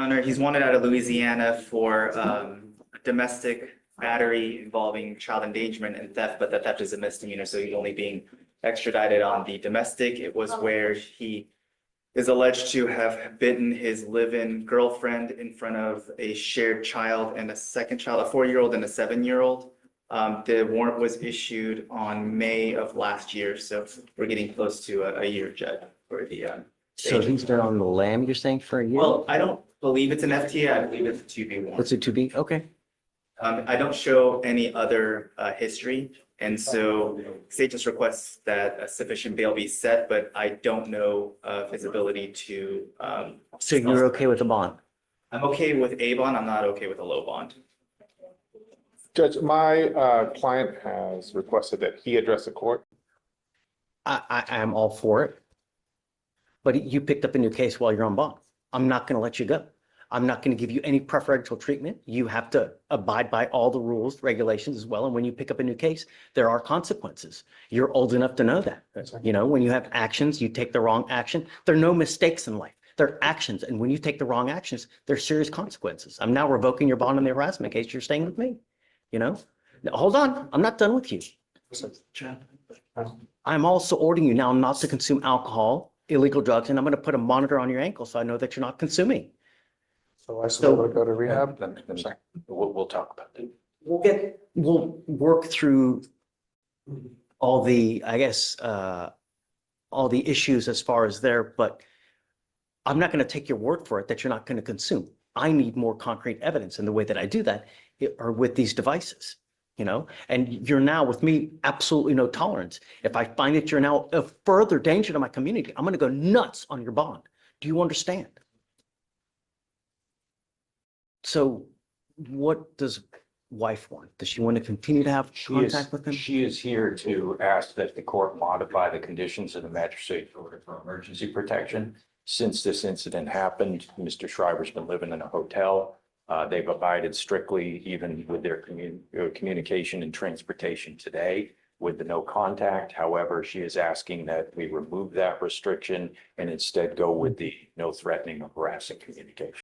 Honor, he's wanted out of Louisiana for domestic battery involving child endangerment and theft, but the theft is a misdemeanor, so he's only being extradited on the domestic. It was where he is alleged to have bitten his live-in girlfriend in front of a shared child and a second child, a 4-year-old and a 7-year-old. The warrant was issued on May of last year, so we're getting close to a year, Judge, for the So he's been on the lam, you're saying, for a year? well, I don't believe it's an FTA. I believe it's a 2B warrant. What's it to be? Okay. I don't show any other history, and so state just requests that a sufficient bail be set, but I don't know of his ability to. So you're okay with the bond? I'm okay with a bond. I'm not okay with a low bond. Judge, my client has requested that he address the court. I am all for it. But you picked up a new case while you're on bond. I'm not going to let you go. I'm not going to give you any preferential treatment. You have to abide by all the rules, regulations as well. And when you pick up a new case, there are consequences. You're old enough to know that. You know, when you have actions, you take the wrong action. There are no mistakes in life. There are actions. And when you take the wrong actions, there's serious consequences. I'm now revoking your bond on the harassment case. You're staying with me. You know, now, hold on. I'm not done with you. I'm also ordering you now not to consume alcohol, illegal drugs, and I'm going to put a monitor on your ankle so I know that you're not consuming. So I still want to go to rehab? Then we'll talk about that. We'll work through all the, I guess, all the issues as far as there, but I'm not going to take your word for it that you're not going to consume. I need more concrete evidence, and the way that I do that are with these devices, you know, and you're now with me, absolutely no tolerance. If I find that you're now a further danger to my community, I'm going to go nuts on your bond. Do you understand? So what does wife want? Does she want to continue to have contact with him? She is here to ask that the court modify the conditions of the magistrate's order for emergency protection. Since this incident happened, Mr. Shriver's been living in a hotel. They've abided strictly, even with their communication and transportation today, with the no contact. However, she is asking that we remove that restriction and instead go with the no threatening or harassing communication.